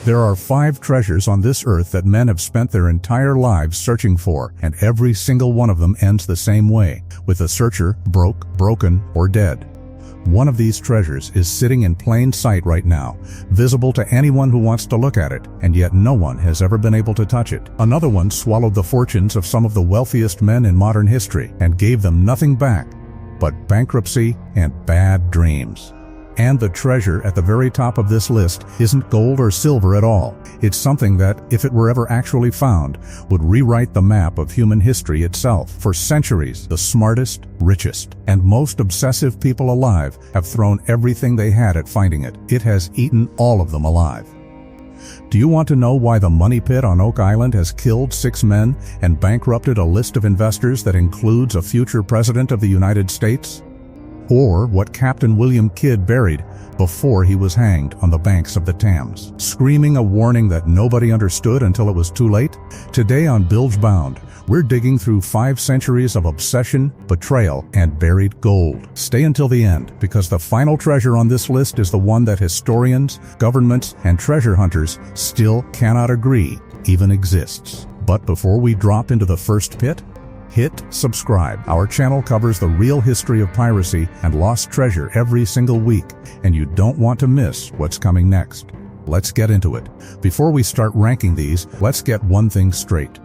There are 5 treasures on this earth that men have spent their entire lives searching for, and every single one of them ends the same way, with the searcher broke, broken, or dead. One of these treasures is sitting in plain sight right now, visible to anyone who wants to look at it, and yet no one has ever been able to touch it. Another one swallowed the fortunes of some of the wealthiest men in modern history and gave them nothing back but bankruptcy and bad dreams. And the treasure at the very top of this list isn't gold or silver at all. It's something that, if it were ever actually found, would rewrite the map of human history itself. For centuries, the smartest, richest, and most obsessive people alive have thrown everything they had at finding it. It has eaten all of them alive. Do you want to know why the money pit on Oak Island has killed 6 men and bankrupted a list of investors that includes a future president of the United States? Or what Captain William Kidd buried before he was hanged on the banks of the Thames, screaming a warning that nobody understood until it was too late? Today on Bilge Bound, we're digging through 5 centuries of obsession, betrayal, and buried gold. Stay until the end, because the final treasure on this list is the one that historians, governments, and treasure hunters still cannot agree even exists. But before we drop into the first pit, hit subscribe. Our channel covers the real history of piracy and lost treasure every single week, and you don't want to miss what's coming next. Let's get into it. Before we start ranking these, let's get one thing straight.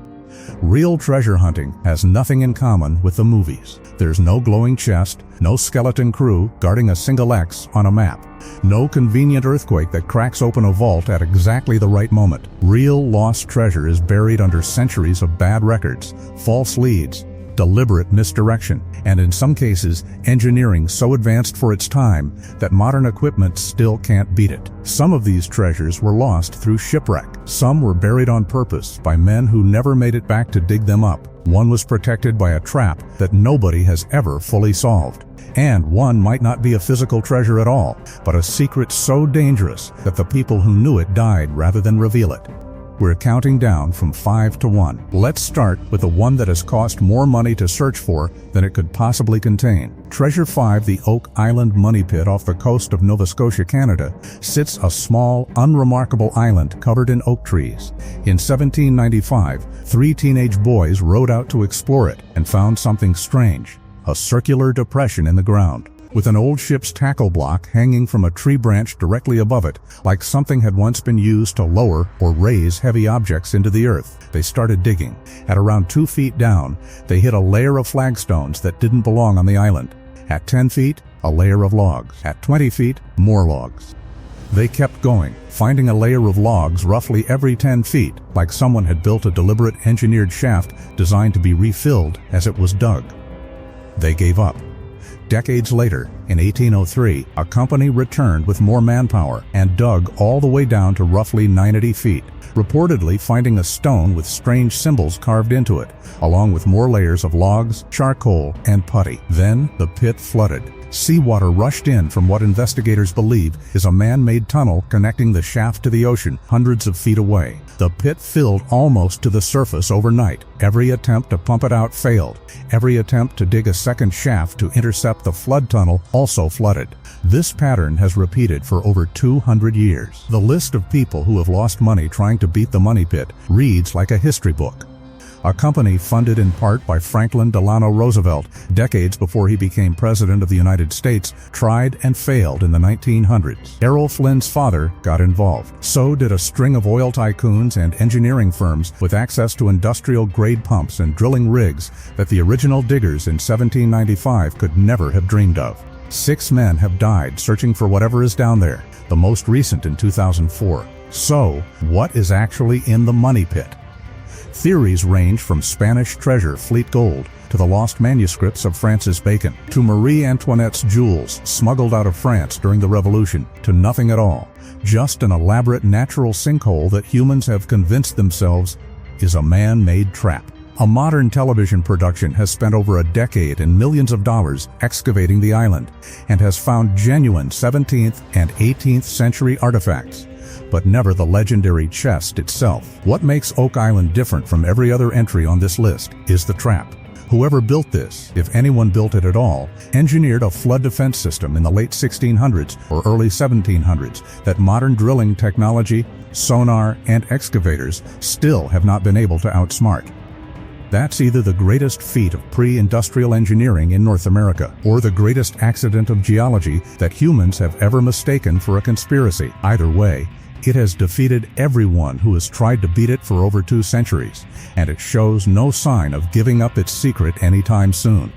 Real treasure hunting has nothing in common with the movies. There's no glowing chest, no skeleton crew guarding a single X on a map, no convenient earthquake that cracks open a vault at exactly the right moment. Real lost treasure is buried under centuries of bad records, false leads, deliberate misdirection, and in some cases, engineering so advanced for its time that modern equipment still can't beat it. Some of these treasures were lost through shipwreck. Some were buried on purpose by men who never made it back to dig them up. One was protected by a trap that nobody has ever fully solved. And one might not be a physical treasure at all, but a secret so dangerous that the people who knew it died rather than reveal it. We're counting down from 5 to 1. Let's start with the one that has cost more money to search for than it could possibly contain. Treasure 5, the Oak Island Money Pit off the coast of Nova Scotia, Canada, sits a small, unremarkable island covered in oak trees. In 1795, 3 teenage boys rowed out to explore it and found something strange: a circular depression in the ground, with an old ship's tackle block hanging from a tree branch directly above it, like something had once been used to lower or raise heavy objects into the earth. They started digging. At around 2 feet down, they hit a layer of flagstones that didn't belong on the island. At 10 feet, a layer of logs. At 20 feet, more logs. They kept going, finding a layer of logs roughly every 10 feet, like someone had built a deliberate engineered shaft designed to be refilled as it was dug. They gave up. Decades later, in 1803, a company returned with more manpower and dug all the way down to roughly 90 feet, reportedly finding a stone with strange symbols carved into it, along with more layers of logs, charcoal, and putty. Then the pit flooded. Seawater rushed in from what investigators believe is a man-made tunnel connecting the shaft to the ocean hundreds of feet away. The pit filled almost to the surface overnight. Every attempt to pump it out failed. Every attempt to dig a second shaft to intercept the flood tunnel also flooded. This pattern has repeated for over 200 years. The list of people who have lost money trying to beat the money pit reads like a history book. A company funded in part by Franklin Delano Roosevelt decades before he became President of the United States tried and failed in the 1900s. Errol Flynn's father got involved. So did a string of oil tycoons and engineering firms with access to industrial-grade pumps and drilling rigs that the original diggers in 1795 could never have dreamed of. 6 men have died searching for whatever is down there, the most recent in 2004. So, what is actually in the money pit? Theories range from Spanish treasure fleet gold to the lost manuscripts of Francis Bacon, to Marie Antoinette's jewels smuggled out of France during the Revolution, to nothing at all. Just an elaborate natural sinkhole that humans have convinced themselves is a man-made trap. A modern television production has spent over a decade and millions of dollars excavating the island and has found genuine 17th and 18th century artifacts, but never the legendary chest itself. What makes Oak Island different from every other entry on this list is the trap. Whoever built this, if anyone built it at all, engineered a flood defense system in the late 1600s or early 1700s that modern drilling technology, sonar, and excavators still have not been able to outsmart. That's either the greatest feat of pre-industrial engineering in North America, or the greatest accident of geology that humans have ever mistaken for a conspiracy. Either way, it has defeated everyone who has tried to beat it for over 2 centuries, and it shows no sign of giving up its secret anytime soon.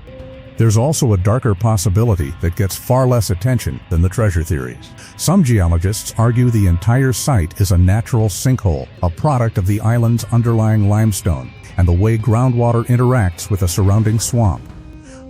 There's also a darker possibility that gets far less attention than the treasure theories. Some geologists argue the entire site is a natural sinkhole, a product of the island's underlying limestone, and the way groundwater interacts with the surrounding swamp.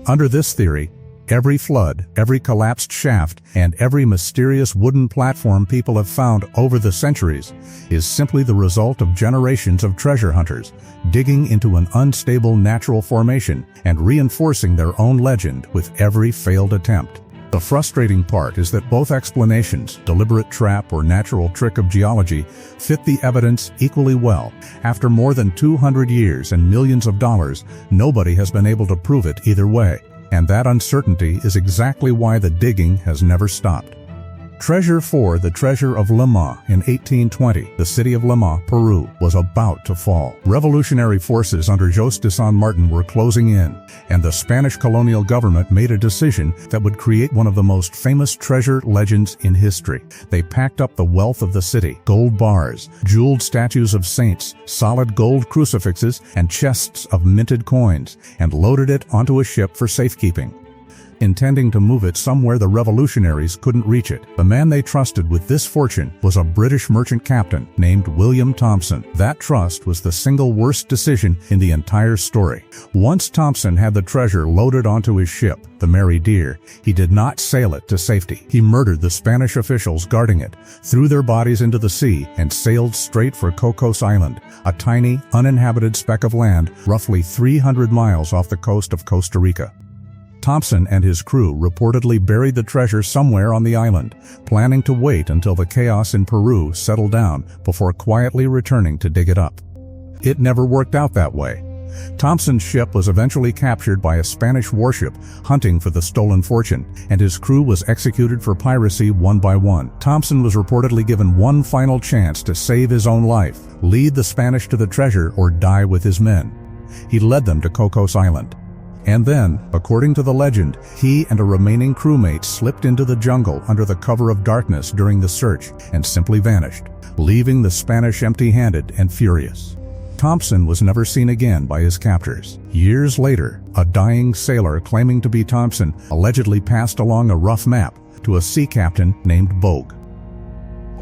Under this theory, every flood, every collapsed shaft, and every mysterious wooden platform people have found over the centuries is simply the result of generations of treasure hunters digging into an unstable natural formation and reinforcing their own legend with every failed attempt. The frustrating part is that both explanations, deliberate trap or natural trick of geology, fit the evidence equally well. After more than 200 years and millions of dollars, nobody has been able to prove it either way. And that uncertainty is exactly why the digging has never stopped. Treasure 4, the Treasure of Lima. In 1820, the city of Lima, Peru, was about to fall. Revolutionary forces under José de San Martin were closing in, and the Spanish colonial government made a decision that would create one of the most famous treasure legends in history. They packed up the wealth of the city: gold bars, jeweled statues of saints, solid gold crucifixes, and chests of minted coins, and loaded it onto a ship for safekeeping. Intending to move it somewhere the revolutionaries couldn't reach it. The man they trusted with this fortune was a British merchant captain named William Thompson. That trust was the single worst decision in the entire story. Once Thompson had the treasure loaded onto his ship, the Mary Dear, he did not sail it to safety. He murdered the Spanish officials guarding it, threw their bodies into the sea, and sailed straight for Cocos Island, a tiny, uninhabited speck of land roughly 300 miles off the coast of Costa Rica. Thompson and his crew reportedly buried the treasure somewhere on the island, planning to wait until the chaos in Peru settled down before quietly returning to dig it up. It never worked out that way. Thompson's ship was eventually captured by a Spanish warship hunting for the stolen fortune, and his crew was executed for piracy one by one. Thompson was reportedly given one final chance to save his own life, lead the Spanish to the treasure, or die with his men. He led them to Cocos Island. And then, according to the legend, he and a remaining crewmate slipped into the jungle under the cover of darkness during the search and simply vanished, leaving the Spanish empty-handed and furious. Thompson was never seen again by his captors. Years later, a dying sailor claiming to be Thompson allegedly passed along a rough map to a sea captain named Bilge.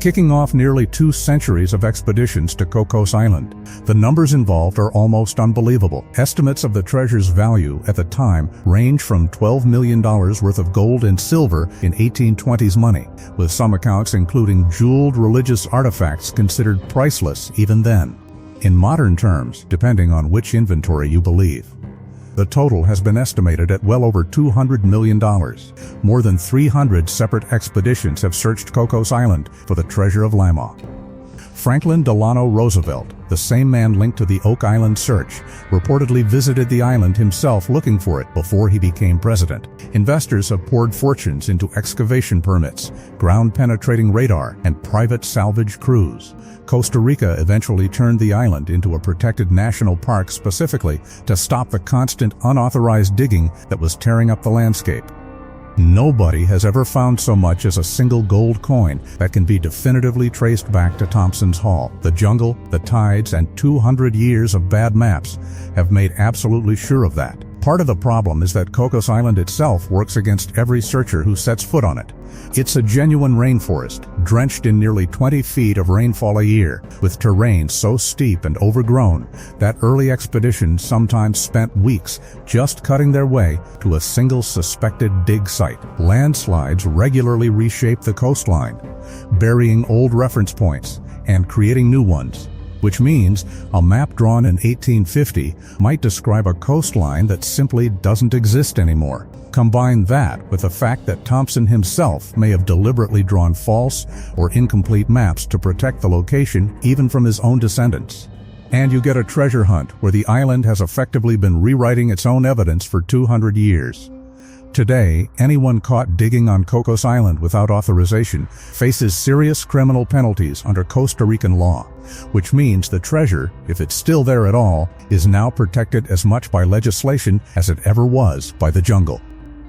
Kicking off nearly 2 centuries of expeditions to Cocos Island, the numbers involved are almost unbelievable. Estimates of the treasure's value at the time range from $12 million worth of gold and silver in 1820s money, with some accounts including jeweled religious artifacts considered priceless even then. In modern terms, depending on which inventory you believe, the total has been estimated at well over $200 million. More than 300 separate expeditions have searched Cocos Island for the Treasure of Lima. Franklin Delano Roosevelt, the same man linked to the Oak Island search, reportedly visited the island himself looking for it before he became president. Investors have poured fortunes into excavation permits, ground-penetrating radar, and private salvage crews. Costa Rica eventually turned the island into a protected national park specifically to stop the constant unauthorized digging that was tearing up the landscape. Nobody has ever found so much as a single gold coin that can be definitively traced back to Thompson's haul. The jungle, the tides, and 200 years of bad maps have made absolutely sure of that. Part of the problem is that Cocos Island itself works against every searcher who sets foot on it. It's a genuine rainforest, drenched in nearly 20 feet of rainfall a year, with terrain so steep and overgrown that early expeditions sometimes spent weeks just cutting their way to a single suspected dig site. Landslides regularly reshape the coastline, burying old reference points and creating new ones, which means a map drawn in 1850 might describe a coastline that simply doesn't exist anymore. Combine that with the fact that Thompson himself may have deliberately drawn false or incomplete maps to protect the location even from his own descendants. And you get a treasure hunt where the island has effectively been rewriting its own evidence for 200 years. Today, anyone caught digging on Cocos Island without authorization faces serious criminal penalties under Costa Rican law, which means the treasure, if it's still there at all, is now protected as much by legislation as it ever was by the jungle.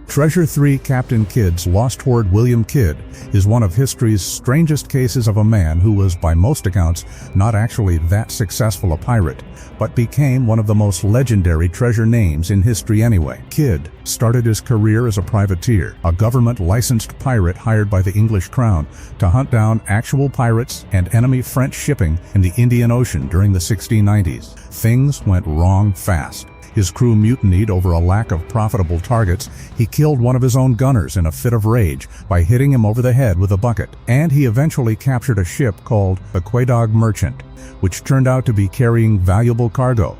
Treasure 3 Captain Kidd's lost hoard William Kidd is one of history's strangest cases of a man who was, by most accounts, not actually that successful a pirate, but became one of the most legendary treasure names in history anyway. Kidd started his career as a privateer, a government-licensed pirate hired by the English crown to hunt down actual pirates and enemy French shipping in the Indian Ocean during the 1690s. Things went wrong fast. His crew mutinied over a lack of profitable targets. He killed one of his own gunners in a fit of rage by hitting him over the head with a bucket. And he eventually captured a ship called the Quedagh Merchant, which turned out to be carrying valuable cargo,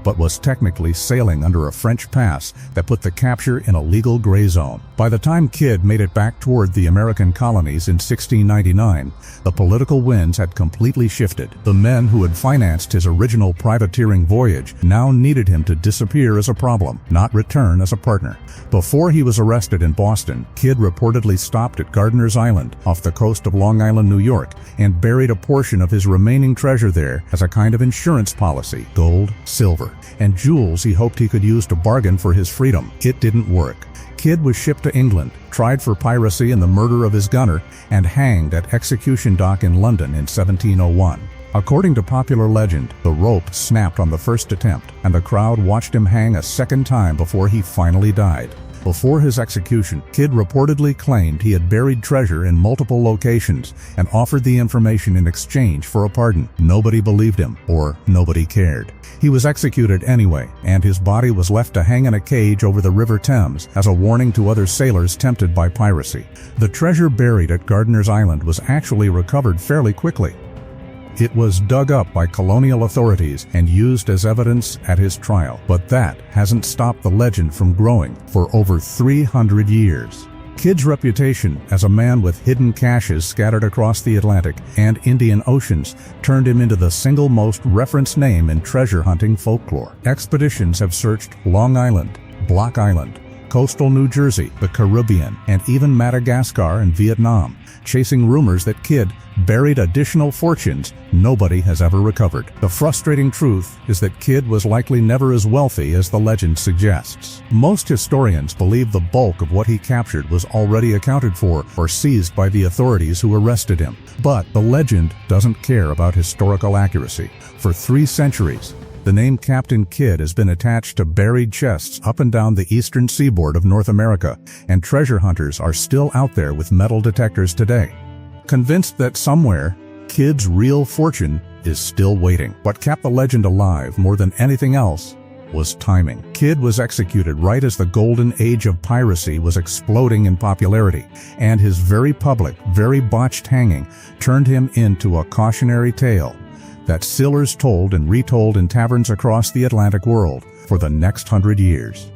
but was technically sailing under a French pass that put the capture in a legal gray zone. By the time Kidd made it back toward the American colonies in 1699, the political winds had completely shifted. The men who had financed his original privateering voyage now needed him to disappear as a problem, not return as a partner. Before he was arrested in Boston, Kidd reportedly stopped at Gardiner's Island off the coast of Long Island, New York, and buried a portion of his remaining treasure there as a kind of insurance policy: gold, silver, and jewels he hoped he could use to bargain for his freedom. It didn't work. Kidd was shipped to England, tried for piracy and the murder of his gunner, and hanged at Execution Dock in London in 1701. According to popular legend, the rope snapped on the first attempt, and the crowd watched him hang a second time before he finally died. Before his execution, Kidd reportedly claimed he had buried treasure in multiple locations and offered the information in exchange for a pardon. Nobody believed him, or nobody cared. He was executed anyway, and his body was left to hang in a cage over the River Thames as a warning to other sailors tempted by piracy. The treasure buried at Gardiner's Island was actually recovered fairly quickly. It was dug up by colonial authorities and used as evidence at his trial, but that hasn't stopped the legend from growing for over 300 years. Kidd's reputation as a man with hidden caches scattered across the Atlantic and Indian Oceans turned him into the single most referenced name in treasure hunting folklore. Expeditions have searched Long Island, Block Island, coastal New Jersey, the Caribbean, and even Madagascar and Vietnam, chasing rumors that Kidd buried additional fortunes nobody has ever recovered. The frustrating truth is that Kidd was likely never as wealthy as the legend suggests. Most historians believe the bulk of what he captured was already accounted for or seized by the authorities who arrested him. But the legend doesn't care about historical accuracy. For 3 centuries, the name Captain Kidd has been attached to buried chests up and down the eastern seaboard of North America, and treasure hunters are still out there with metal detectors today, convinced that somewhere, Kidd's real fortune is still waiting. What kept the legend alive more than anything else was timing. Kidd was executed right as the golden age of piracy was exploding in popularity, and his very public, very botched hanging turned him into a cautionary tale that sailors told and retold in taverns across the Atlantic world for the next 100 years.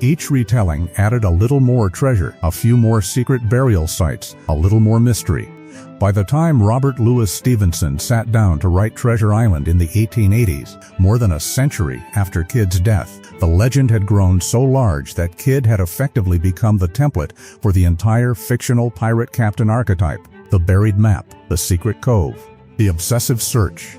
Each retelling added a little more treasure, a few more secret burial sites, a little more mystery. By the time Robert Louis Stevenson sat down to write Treasure Island in the 1880s, more than a century after Kidd's death, the legend had grown so large that Kidd had effectively become the template for the entire fictional pirate captain archetype: the buried map, the secret cove, the obsessive search.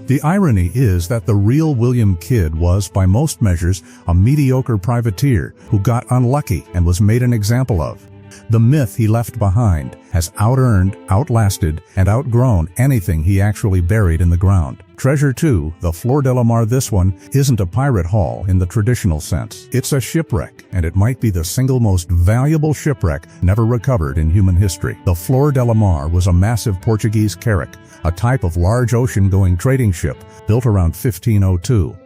The irony is that the real William Kidd was, by most measures, a mediocre privateer who got unlucky and was made an example of. The myth he left behind has out-earned, outlasted, and outgrown anything he actually buried in the ground. Treasure 2, the Flor de la Mar, this one, isn't a pirate haul in the traditional sense. It's a shipwreck, and it might be the single most valuable shipwreck never recovered in human history. The Flor de la Mar was a massive Portuguese carrack, a type of large ocean-going trading ship built around 1502.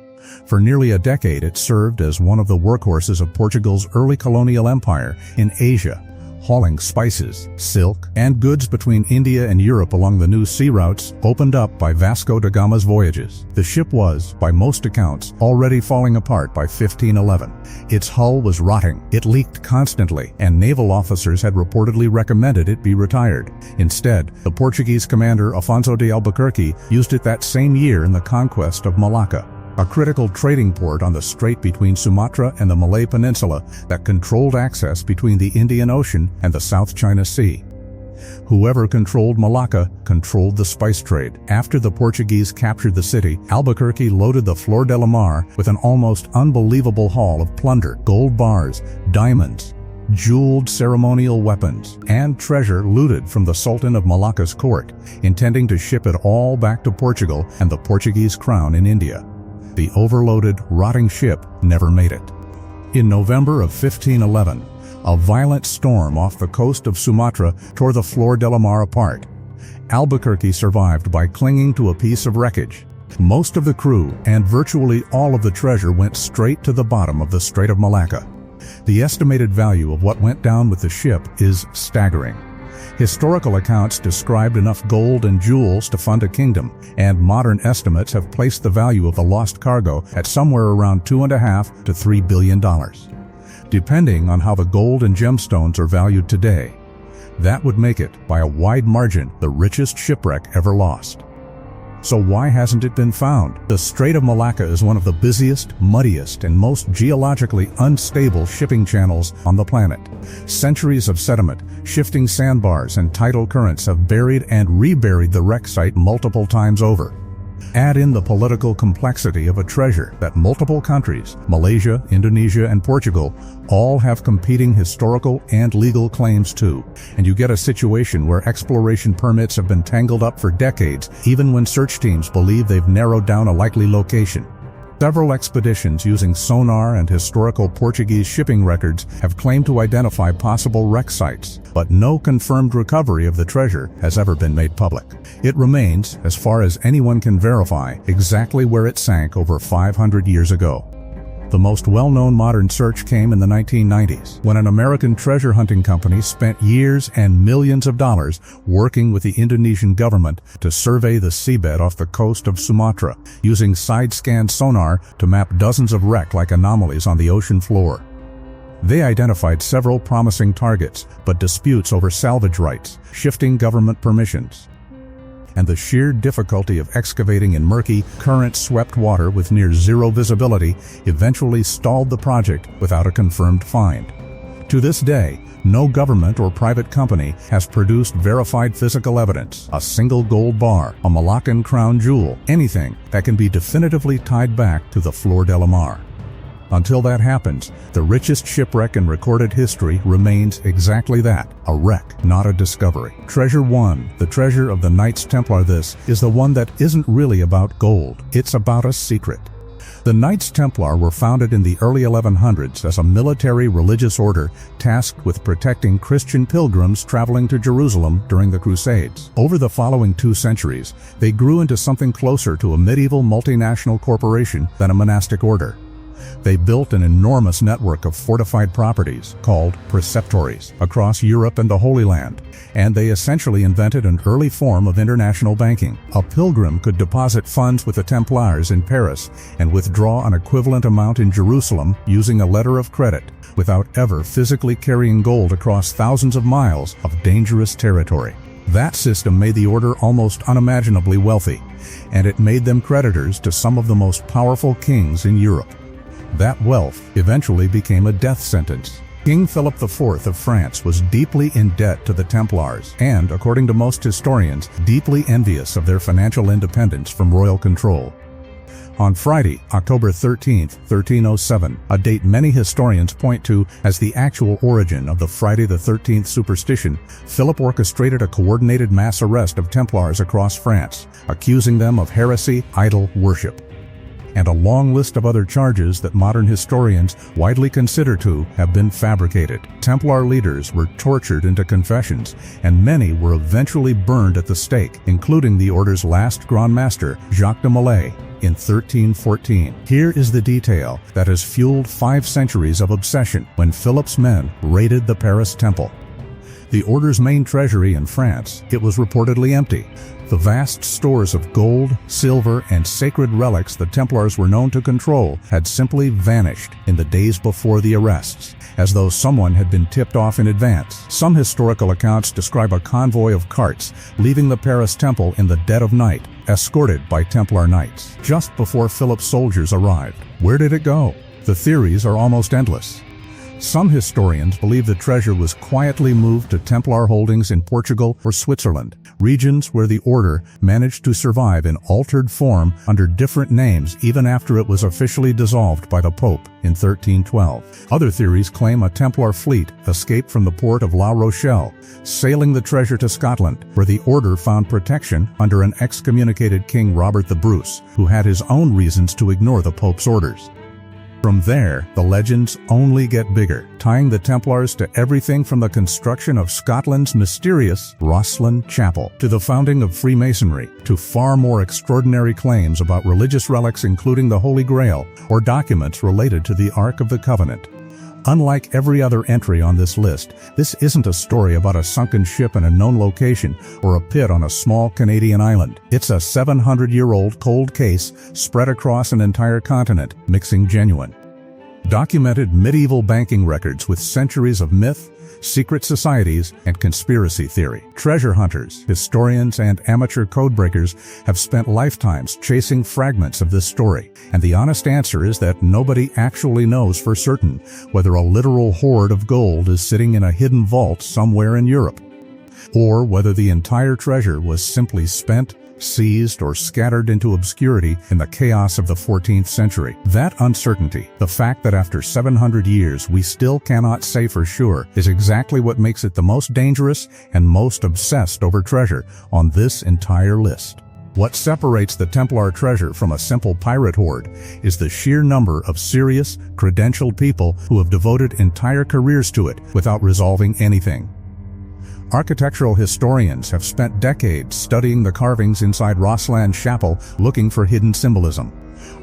For nearly a decade, it served as one of the workhorses of Portugal's early colonial empire in Asia, hauling spices, silk, and goods between India and Europe along the new sea routes opened up by Vasco da Gama's voyages. The ship was, by most accounts, already falling apart by 1511. Its hull was rotting, it leaked constantly, and naval officers had reportedly recommended it be retired. Instead, the Portuguese commander Afonso de Albuquerque used it that same year in the conquest of Malacca, a critical trading port on the strait between Sumatra and the Malay Peninsula that controlled access between the Indian Ocean and the South China Sea. Whoever controlled Malacca controlled the spice trade. After the Portuguese captured the city, Albuquerque loaded the Flor de Mar with an almost unbelievable haul of plunder, gold bars, diamonds, jeweled ceremonial weapons, and treasure looted from the Sultan of Malacca's court, intending to ship it all back to Portugal and the Portuguese crown in India. The overloaded, rotting ship never made it. In November of 1511, a violent storm off the coast of Sumatra tore the Flor de Mar apart. Albuquerque survived by clinging to a piece of wreckage. Most of the crew and virtually all of the treasure went straight to the bottom of the Strait of Malacca. The estimated value of what went down with the ship is staggering. Historical accounts described enough gold and jewels to fund a kingdom, and modern estimates have placed the value of the lost cargo at somewhere around $2.5 to $3 billion. Depending on how the gold and gemstones are valued today, that would make it, by a wide margin, the richest shipwreck ever lost. So why hasn't it been found? The Strait of Malacca is one of the busiest, muddiest, and most geologically unstable shipping channels on the planet. Centuries of sediment, shifting sandbars, and tidal currents have buried and reburied the wreck site multiple times over. Add in the political complexity of a treasure that multiple countries, Malaysia, Indonesia, and Portugal, all have competing historical and legal claims to, and you get a situation where exploration permits have been tangled up for decades, even when search teams believe they've narrowed down a likely location. Several expeditions using sonar and historical Portuguese shipping records have claimed to identify possible wreck sites, but no confirmed recovery of the treasure has ever been made public. It remains, as far as anyone can verify, exactly where it sank over 500 years ago. The most well-known modern search came in the 1990s, when an American treasure hunting company spent years and millions of dollars working with the Indonesian government to survey the seabed off the coast of Sumatra, using side-scan sonar to map dozens of wreck-like anomalies on the ocean floor. They identified several promising targets, but disputes over salvage rights, shifting government permissions, and the sheer difficulty of excavating in murky, current-swept water with near zero visibility eventually stalled the project without a confirmed find. To this day, no government or private company has produced verified physical evidence, a single gold bar, a Malaccan crown jewel, anything that can be definitively tied back to the Flor de Mar. Until that happens, the richest shipwreck in recorded history remains exactly that, a wreck, not a discovery. Treasure 1, the treasure of the Knights Templar. This is the one that isn't really about gold, it's about a secret. The Knights Templar were founded in the early 1100s as a military religious order tasked with protecting Christian pilgrims traveling to Jerusalem during the Crusades. Over the following 2 centuries, they grew into something closer to a medieval multinational corporation than a monastic order. They built an enormous network of fortified properties, called preceptories, across Europe and the Holy Land, and they essentially invented an early form of international banking. A pilgrim could deposit funds with the Templars in Paris and withdraw an equivalent amount in Jerusalem using a letter of credit, without ever physically carrying gold across thousands of miles of dangerous territory. That system made the order almost unimaginably wealthy, and it made them creditors to some of the most powerful kings in Europe. That wealth eventually became a death sentence. King Philip IV of France was deeply in debt to the Templars and, according to most historians, deeply envious of their financial independence from royal control. On Friday, October 13, 1307, a date many historians point to as the actual origin of the Friday the 13th superstition, Philip orchestrated a coordinated mass arrest of Templars across France, accusing them of heresy, idol worship, and a long list of other charges that modern historians widely consider to have been fabricated. Templar leaders were tortured into confessions, and many were eventually burned at the stake, including the order's last Grand Master, Jacques de Molay, in 1314. Here is the detail that has fueled 5 centuries of obsession when Philip's men raided the Paris temple. The Order's main treasury in France, it was reportedly empty. The vast stores of gold, silver, and sacred relics the Templars were known to control had simply vanished in the days before the arrests, as though someone had been tipped off in advance. Some historical accounts describe a convoy of carts leaving the Paris temple in the dead of night, escorted by Templar knights, just before Philip's soldiers arrived. Where did it go? The theories are almost endless. Some historians believe the treasure was quietly moved to Templar holdings in Portugal or Switzerland, regions where the Order managed to survive in altered form under different names even after it was officially dissolved by the Pope in 1312. Other theories claim a Templar fleet escaped from the port of La Rochelle, sailing the treasure to Scotland, where the Order found protection under an excommunicated King Robert the Bruce, who had his own reasons to ignore the Pope's orders. From there, the legends only get bigger, tying the Templars to everything from the construction of Scotland's mysterious Rosslyn Chapel to the founding of Freemasonry, to far more extraordinary claims about religious relics including the Holy Grail or documents related to the Ark of the Covenant. Unlike every other entry on this list, this isn't a story about a sunken ship in a known location or a pit on a small Canadian island. It's a 700-year-old cold case spread across an entire continent, mixing genuine, documented medieval banking records with centuries of myth, secret societies, and conspiracy theory. Treasure hunters, historians, and amateur codebreakers have spent lifetimes chasing fragments of this story, and the honest answer is that nobody actually knows for certain whether a literal hoard of gold is sitting in a hidden vault somewhere in Europe, or whether the entire treasure was simply spent, seized, or scattered into obscurity in the chaos of the 14th century. That uncertainty, the fact that after 700 years we still cannot say for sure, is exactly what makes it the most dangerous and most obsessed over treasure on this entire list. What separates the Templar treasure from a simple pirate hoard is the sheer number of serious, credentialed people who have devoted entire careers to it without resolving anything. Architectural historians have spent decades studying the carvings inside Rosslyn Chapel looking for hidden symbolism.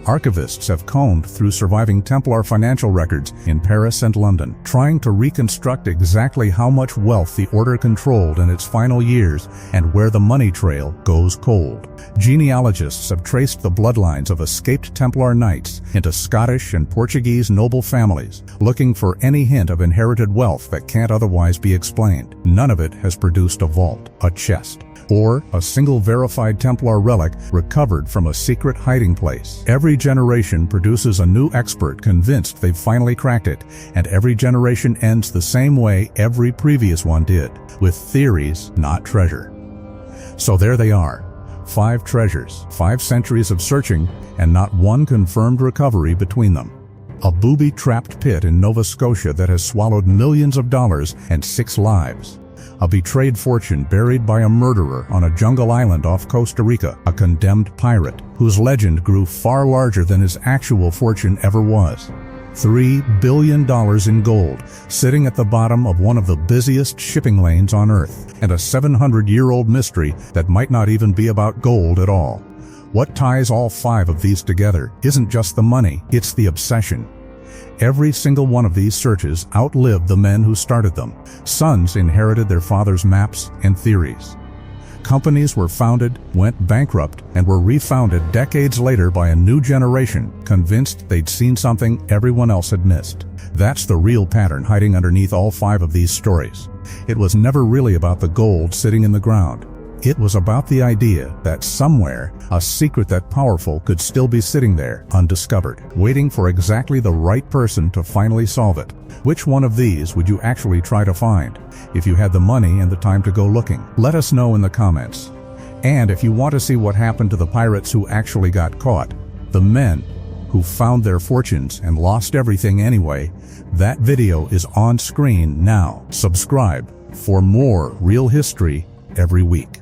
Archivists have combed through surviving Templar financial records in Paris and London, trying to reconstruct exactly how much wealth the Order controlled in its final years and where the money trail goes cold. Genealogists have traced the bloodlines of escaped Templar knights into Scottish and Portuguese noble families, looking for any hint of inherited wealth that can't otherwise be explained. None of it has produced a vault, a chest, or a single verified Templar relic recovered from a secret hiding place. Every generation produces a new expert convinced they've finally cracked it, and every generation ends the same way every previous one did, with theories, not treasure. So there they are. 5 treasures, 5 centuries of searching, and not one confirmed recovery between them. A booby-trapped pit in Nova Scotia that has swallowed millions of dollars and 6 lives. A betrayed fortune buried by a murderer on a jungle island off Costa Rica. A condemned pirate whose legend grew far larger than his actual fortune ever was. $3 billion in gold sitting at the bottom of one of the busiest shipping lanes on Earth. And a 700-year-old mystery that might not even be about gold at all. What ties all 5 of these together isn't just the money, it's the obsession. Every single one of these searches outlived the men who started them. Sons inherited their father's maps and theories. Companies were founded, went bankrupt, and were refounded decades later by a new generation, convinced they'd seen something everyone else had missed. That's the real pattern hiding underneath all 5 of these stories. It was never really about the gold sitting in the ground. It was about the idea that somewhere, a secret that powerful could still be sitting there, undiscovered, waiting for exactly the right person to finally solve it. Which one of these would you actually try to find, if you had the money and the time to go looking? Let us know in the comments. And if you want to see what happened to the pirates who actually got caught, the men who found their fortunes and lost everything anyway, that video is on screen now. Subscribe for more real history every week.